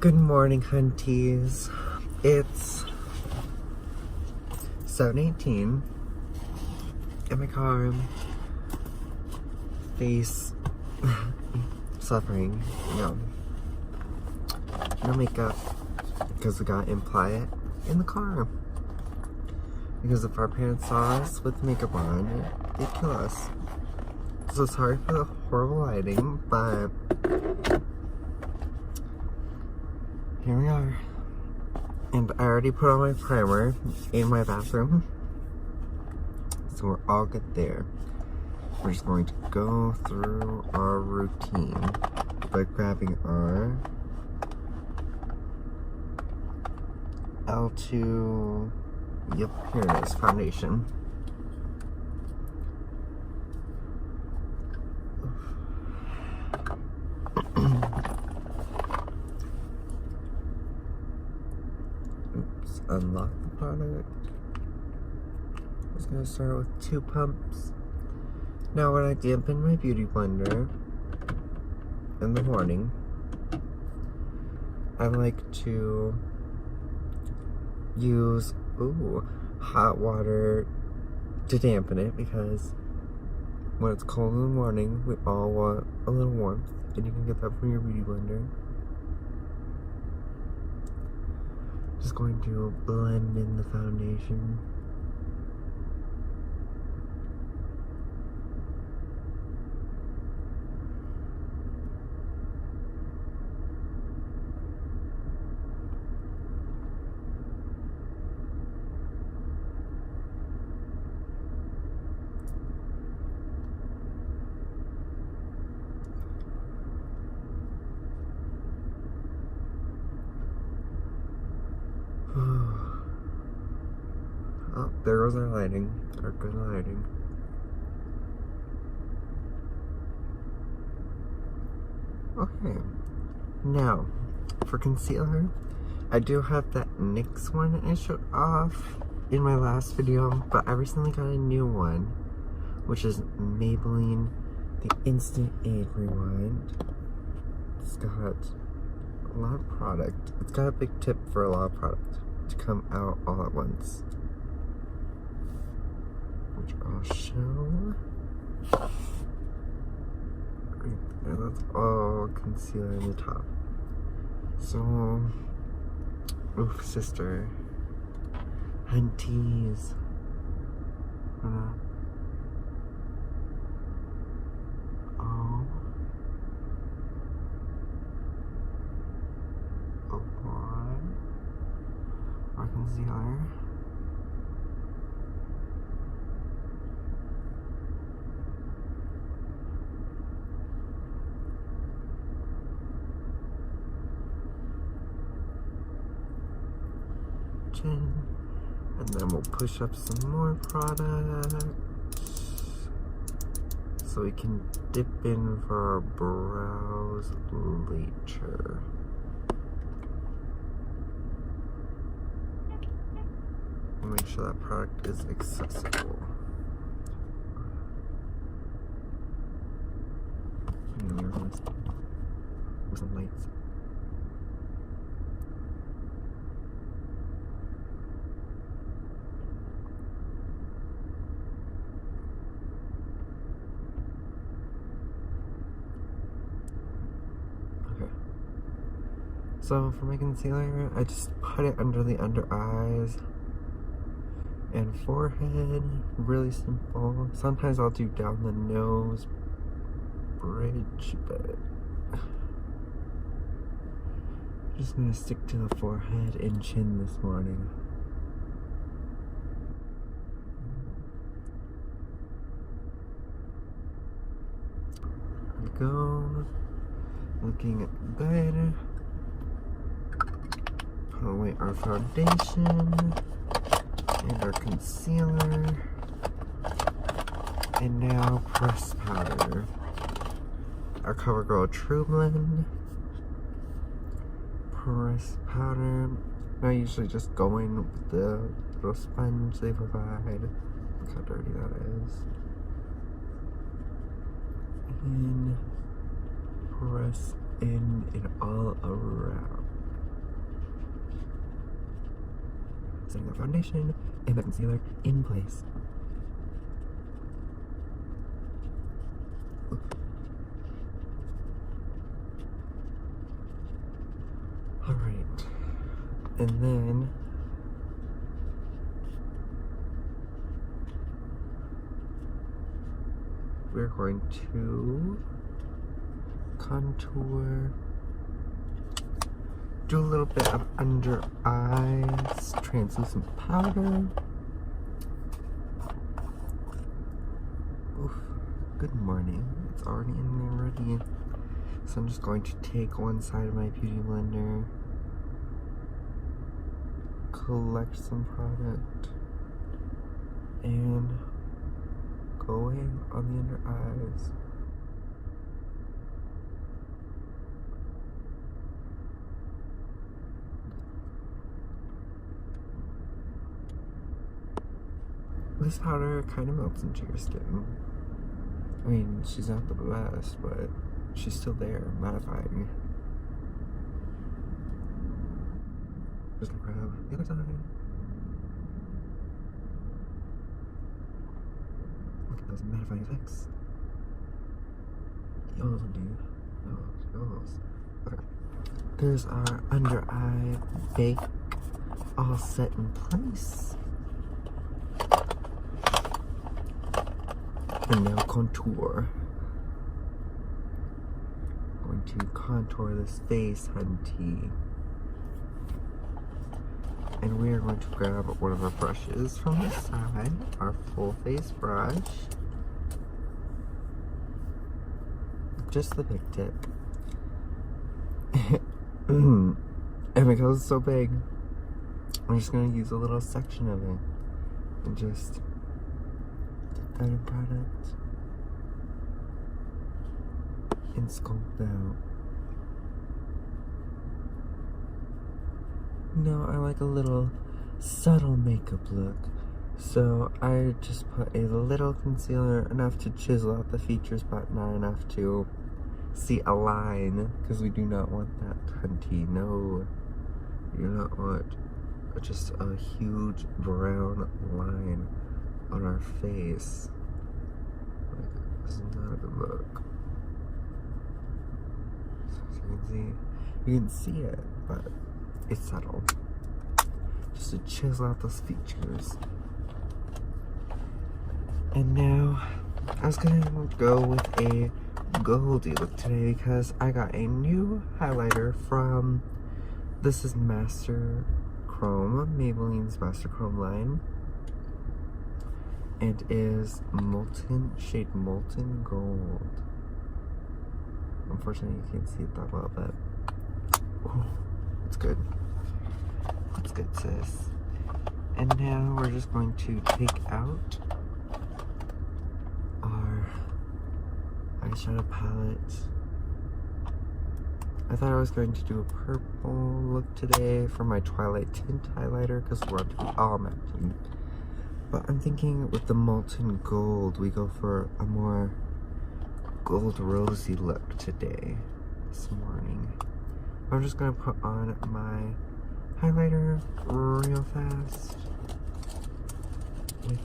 Good morning, Hunties. It's 7:18 in my car, face suffering, no makeup, because we got imply in the car. Because if our parents saw us with makeup on, they'd kill us. So sorry for the horrible lighting, but here we are. And I already put on my primer in my bathroom, so we're all good there. We're just going to go through our routine by grabbing our L2, yep, here it is, foundation. Oops, unlock the product. I was gonna start with 2 pumps. Now when I dampen my beauty blender in the morning, I like to use hot water to dampen it, because when it's cold in the morning, we all want a little warmth, and you can get that from your beauty blender. Just going to blend in the foundation. Oh, there goes our lighting, our good lighting. Okay, now for concealer, I do have that NYX one I showed off in my last video, but I recently got a new one, which is Maybelline the Instant Age Rewind. It's got a lot of product. It's got a big tip for a lot of product to come out all at once, which I'll show. Right there, that's all concealer in the top. So, oof, sister, Hunties. Our concealer. Chin. And then we'll push up some more product so we can dip in for our brows later. Make sure that product is accessible. Where's the lights? Okay. So for my concealer, I just put it under the under eyes and forehead, really simple. Sometimes I'll do down the nose bridge, but I'm just gonna stick to the forehead and chin this morning. There we go. Looking good. Put away our foundation and our concealer, and now pressed powder. Our CoverGirl True Blend pressed powder. I usually just go in with the little sponge they provide. Look how dirty that is. And press in and all around. setting the foundation and the concealer in place. Alright, and then we're going to contour, do a little bit of under eyes, translucent powder. Oof, good morning. It's already in there ready. So I'm just going to take one side of my beauty blender, collect some product, and go in on the under eyes. This powder kind of melts into your skin. I mean, she's not the best, but she's still there, mattifying. Just gonna grab the other side. Look at those mattifying effects. Yours will do. Yours. Okay. There's our under eye bake all set in place. And now contour. Going to contour this face, Hunty. And we are going to grab one of our brushes from the side, our full face brush. Just the big tip. And because it's so big, I'm just going to use a little section of it and just get that in product and sculpt out. No, I like a little subtle makeup look, so I just put a little concealer, enough to chisel out the features but not enough to see a line, because we do not want that, Hunty. No, you do not want just a huge brown line on our face. Like, this is not a good look. So you can see it, but it's subtle. Just to chisel out those features. And now, I was gonna go with a goldy look today because I got a new highlighter from, this is Master Chrome, Maybelline's Master Chrome line. And is shade Molten Gold. Unfortunately, you can't see it that well, but ooh, it's good. It's good, sis. And now we're just going to take out our eyeshadow palette. I thought I was going to do a purple look today for my Twilight Tint highlighter because we want to be all matching. But I'm thinking with the Molten Gold, we go for a more gold rosy look today, this morning. I'm just gonna put on my highlighter real fast with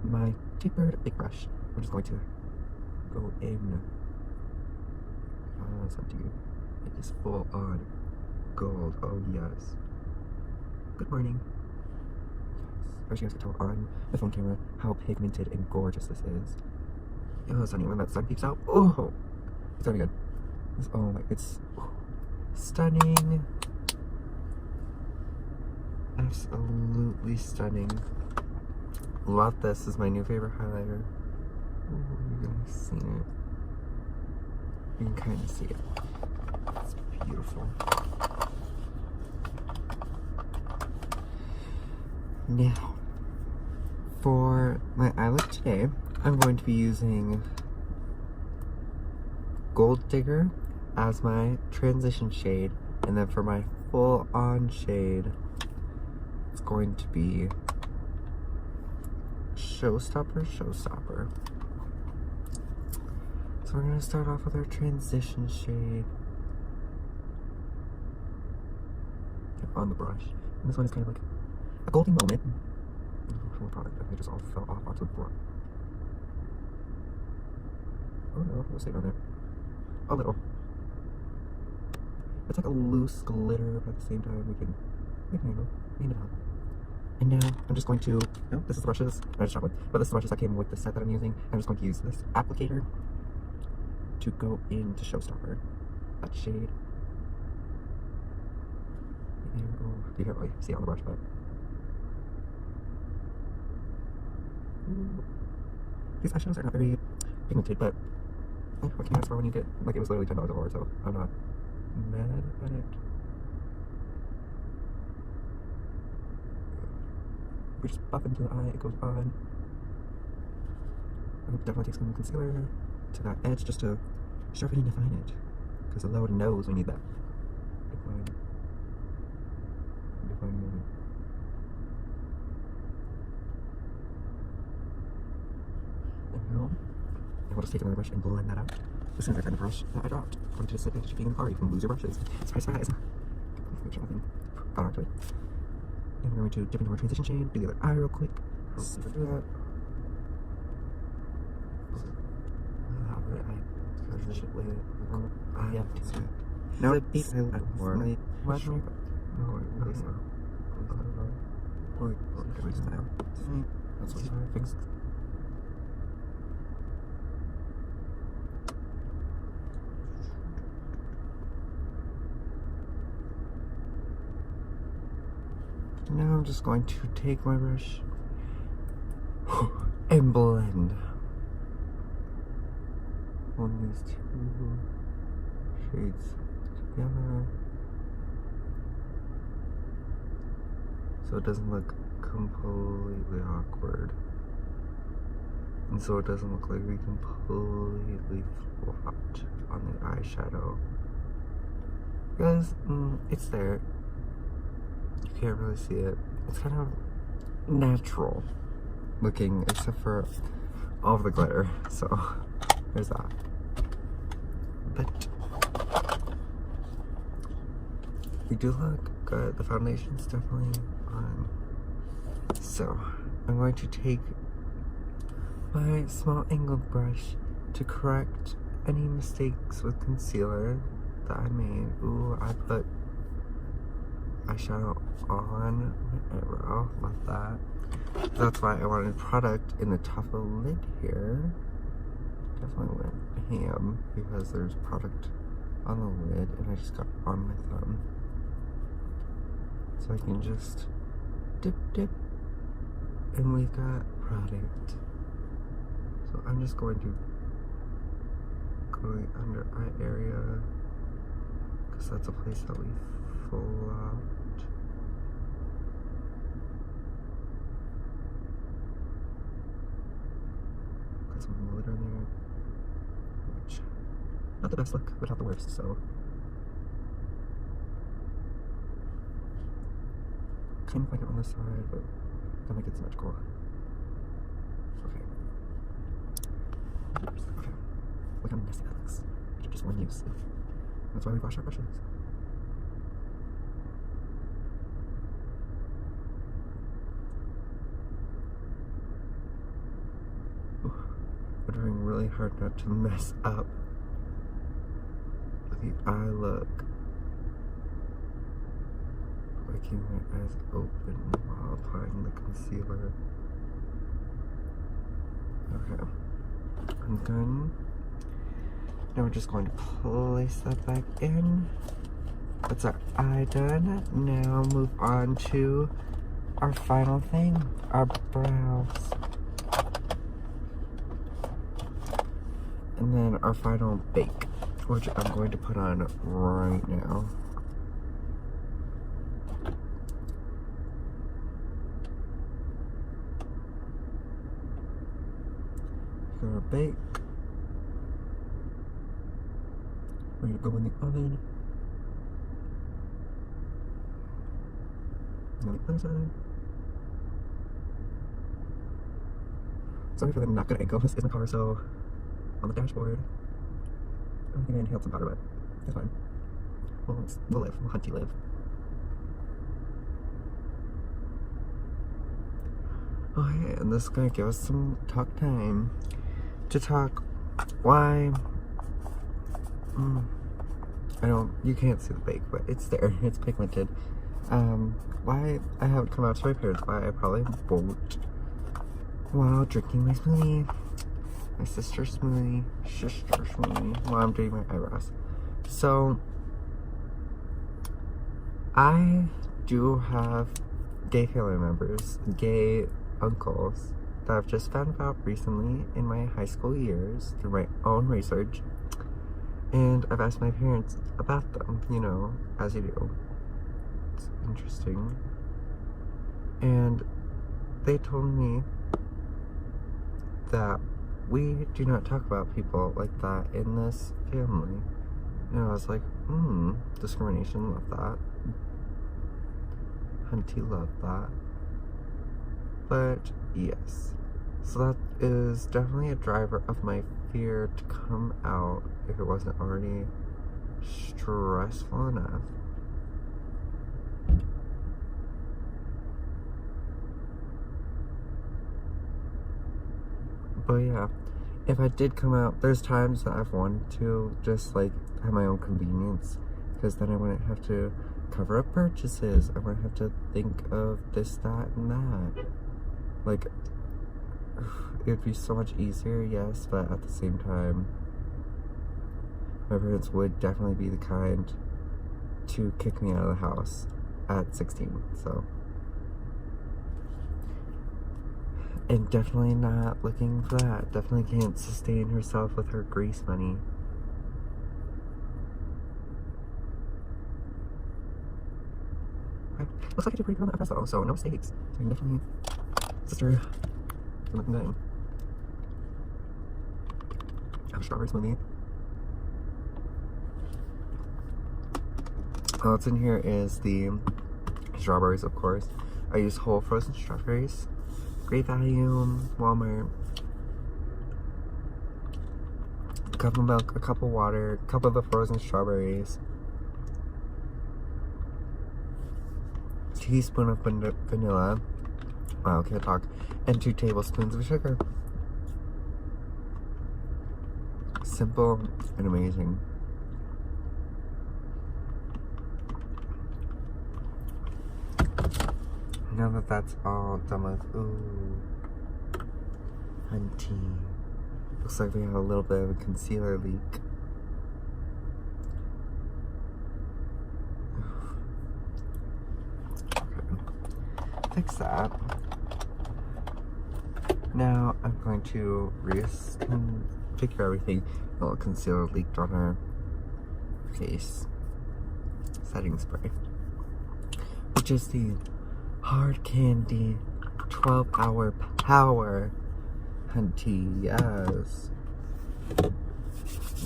my tapered big brush. I'm just going to go in. It's up to you. It is full on gold. Oh yes. Good morning. I wish you guys could tell on the phone camera how pigmented and gorgeous this is. Oh, sunny when that sun peeps out. Oh, it's already good. Oh my, it's stunning. Absolutely stunning. Love this. This is my new favorite highlighter. Ooh, you guys seen it? You can kind of see it. It's beautiful. Now, for my eye look today, I'm going to be using Gold Digger as my transition shade, and then for my full-on shade, it's going to be Showstopper. So we're going to start off with our transition shade on the brush. And this one is kind of like a golden moment. Full product, and they just all fell off onto the floor. Oh no, we'll stay on there. A little. It's like a loose glitter, but at the same time we can handle it out. And now I'm just going to, no, this is the brushes, I just shot one, but this is the brushes that came with the set that I'm using. I'm just going to use this applicator to go into Showstopper. That shade. And, oh, you can't really see it on the brush, but these eyeshadows are not very pigmented, but what can you ask for when you get, like, it was literally $10 over, so I'm not mad at it. We just buff into the eye, it goes on. I would definitely take some concealer to that edge just to sharpen and define it, because the lower nose, we need that define moment. And we'll just take another brush and blend that out. As soon as I find the brush that I dropped, I'm going to just sit there to being in the car. You can lose your brushes. Surprise, surprise. Make sure nothing got onto it. And we're going to dip into our transition shade, do the other eye real quick. Sit through that. No, the beat I more. What? No, that's what I fixed. Now I'm just going to take my brush and blend on these two shades together so it doesn't look completely awkward, and so it doesn't look like we completely flopped on the eyeshadow, because it's there. You can't really see it. It's kind of natural looking, except for all of the glitter. So there's that. But we do look good. The foundation's definitely on. So I'm going to take my small angled brush to correct any mistakes with concealer that I made. Ooh, I put eyeshadow on my eyebrow, like that. That's why I wanted product in the top of the lid here. Definitely went ham because there's product on the lid and I just got on my thumb. So I can just dip, and we've got product. So I'm just going to go under eye area because that's a place that we flopped. Got some glitter in there, which not the best look, but not the worst. So kind of like it on this side, but don't make it symmetrical. Okay. Okay. Look how messy that looks. Just one use. That's why we wash our brushes. We're trying really hard not to mess up the eye look. By keeping my eyes open while applying the concealer. Okay, I'm done. Now we're just going to place that back in. That's our eye done. Now move on to our final thing, our brows. And then our final bake, which I'm going to put on right now. For our bake, we're gonna go in the oven. And on the other side. Sorry for the not good angle. This is my car, so on the dashboard. I think I inhaled some powder, but it's fine. We'll live. We'll Hunty live. Okay, and this is gonna give us some talk time to talk why you can't see the bake, but it's there, it's pigmented. Why I haven't come out to my parents, why I probably won't while drinking my smoothie, my sister's smoothie, while I'm doing my eyebrows. So, I do have gay family members, gay uncles, that I've just found about recently in my high school years through my own research. And I've asked my parents about them, you know, as you do. It's interesting. And they told me that we do not talk about people like that in this family. And I was like, discrimination, love that. Hunty, love that. But yes, so that is definitely a driver of my fear to come out if it wasn't already stressful enough. But yeah, if I did come out, there's times that I've wanted to just like have my own convenience, because then I wouldn't have to cover up purchases. I wouldn't have to think of this, that, and that. Like, it would be so much easier, yes, but at the same time, my parents would definitely be the kind to kick me out of the house at 16, so. And definitely not looking for that. Definitely can't sustain herself with her grease money. Okay. Looks like I did pretty good on the espresso, so no mistakes. So I can definitely, sister, looking good. I have a strawberry smoothie. What's in here is the strawberries, of course. I use whole frozen strawberries. Great value, Walmart. A cup of milk, a cup of water, a cup of the frozen strawberries. Teaspoon of vanilla. Wow, can't talk. And 2 tablespoons of sugar. Simple and amazing. Now that that's all done with, ooh, Hunty. Looks like we have a little bit of a concealer leak. Okay. Fix that. Now I'm going to reconfigure everything. A little concealer leaked on her face. Setting spray. Which is the Hard Candy 12-hour power. Hunty, yes.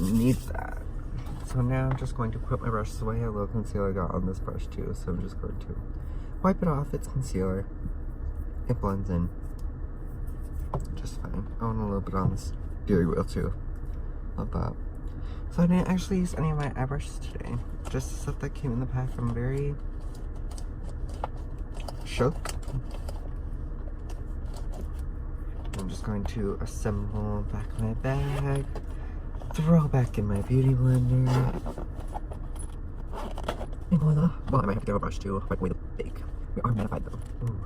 Need that. So now I'm just going to put my brushes away. A little concealer got on this brush too, so I'm just going to wipe it off. It's concealer. It blends in just fine. Oh, and a little bit on this steering wheel too. Love that. So I didn't actually use any of my eye brushes today. Just the stuff that came in the pack. I'm very shook. I'm just going to assemble back my bag, throw back in my beauty blender, and voila. Well, I might have to get a brush to wipe away the bake. We are modified though. Ooh.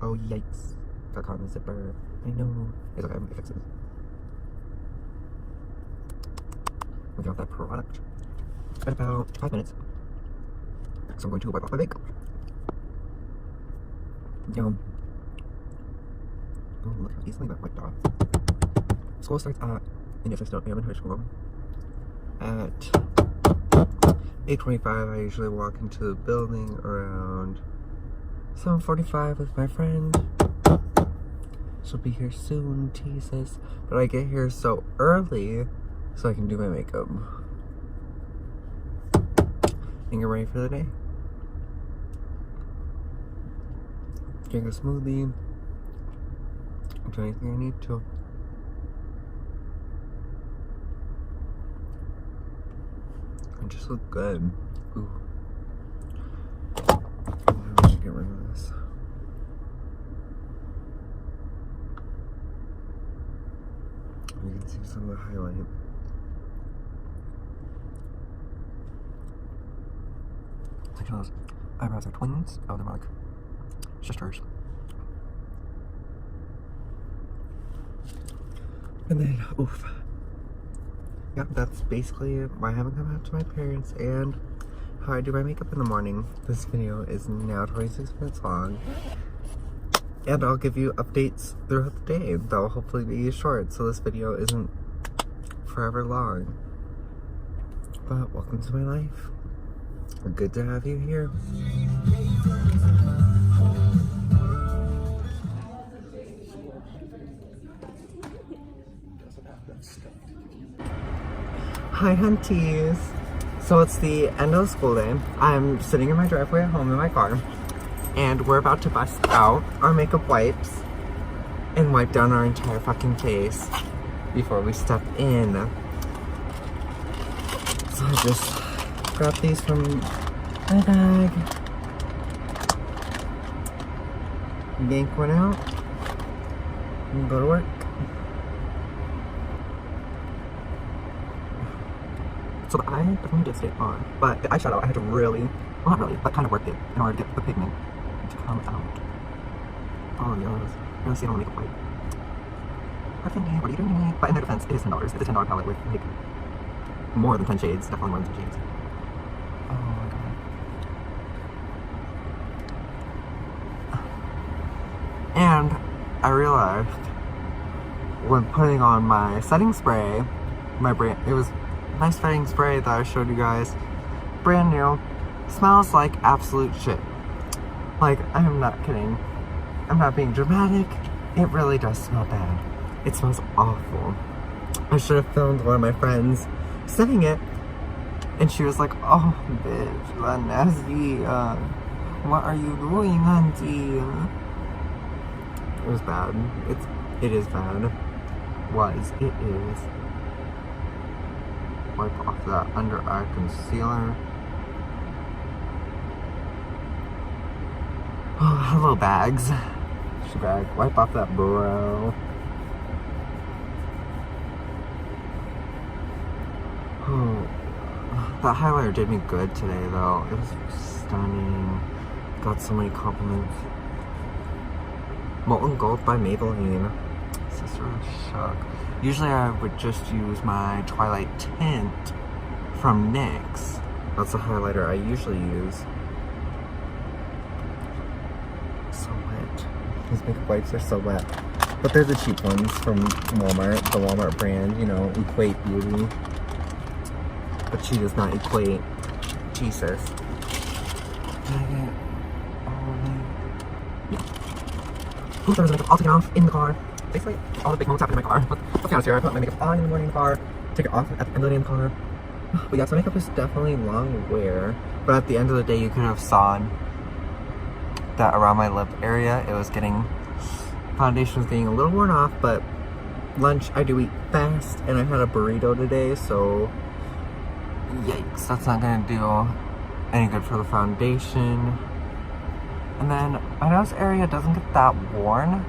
Oh yikes. Got caught in the zipper. I know. It's okay, I'm gonna fix it. We got that product at about 5 minutes. So I'm going to wipe off my bake. Yum. Oh, look how easily that wiped off. School starts at, and if I still am in high school, at 8:25. I usually walk into the building around 7:45 with my friend. She'll be here soon, teases. But I get here so early so I can do my makeup and get ready for the day. Drink a smoothie. Do anything I need to. I just look good. Ooh. I should get rid of this. some of the highlight. Like those eyebrows are twins. Oh, they're more like sisters. And then, oof. Yeah, that's basically why I haven't come out to my parents and how I do my makeup in the morning. This video is now 26 minutes long. And I'll give you updates throughout the day. They'll hopefully be short, so this video isn't forever long. But welcome to my life. Good to have you here. Hi, Hunties. So it's the end of the school day. I'm sitting in my driveway at home in my car, and we're about to bust out our makeup wipes and wipe down our entire fucking face before we step in. So I just grabbed these from my bag, yank one out, and go to work. So the eye definitely did stay on, but the eyeshadow I had to really, well not really, but kind of worked it in order to get the pigment to come out. Oh yes, you're gonna see it on the makeup wipe. Perfect, what are you doing? But in their defense, it is $10. It's a $10 palette with like more than 10 shades, definitely more than 10 shades. Oh my god. And I realized when putting on my setting spray, it was nice setting spray that I showed you guys, brand new, smells like absolute shit. Like, I'm not kidding. I'm not being dramatic. It really does smell bad. It smells awful. I should have filmed one of my friends setting it, and she was like, "Oh, bitch, that nasty. What are you doing, Hunty?" It was bad. It is bad. It is. Wipe off that under eye concealer. Oh, hello bags. Bag. Wipe off that brow. Oh, that highlighter did me good today though. It was stunning. Got so many compliments. Molten Gold by Maybelline. Sister shook. Usually I would just use my Twilight Tint from NYX. That's the highlighter I usually use. So wet. These makeup wipes are so wet. But they're the cheap ones from Walmart, the Walmart brand, you know, Equate Beauty. But she does not equate Jesus. Can I get all of them? Yeah. Ooh, there was makeup all taken off in the car. Basically, all the big moments happen in my car. But let's be honest here, I put my makeup on in the morning in the car, take it off at the end of the day in the car. But yeah, so makeup is definitely long wear. But at the end of the day, you could have saw that around my lip area, it was getting, foundation was getting a little worn off, but lunch, I do eat fast, and I had a burrito today, so yikes, that's not gonna do any good for the foundation. And then my nose area doesn't get that worn,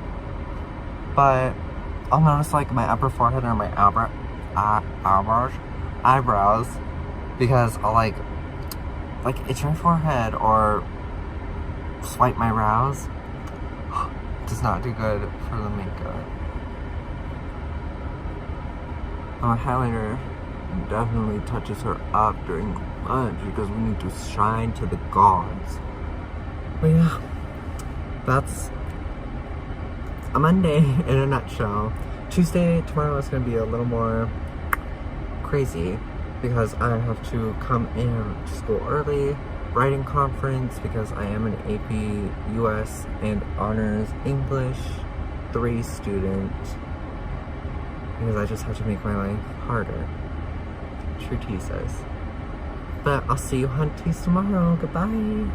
but I'll notice like my upper forehead or my eyebrows, because I'll like itch my forehead or swipe my brows. Does not do good for the makeup. My highlighter definitely touches her up during lunch because we need to shine to the gods. But yeah, that's a Monday in a nutshell. Tuesday, tomorrow is going to be a little more crazy because I have to come in to school early, writing conference because I am an AP US and Honors English 3 student because I just have to make my life harder. True Jesus. But I'll see you Hunties tomorrow. Goodbye.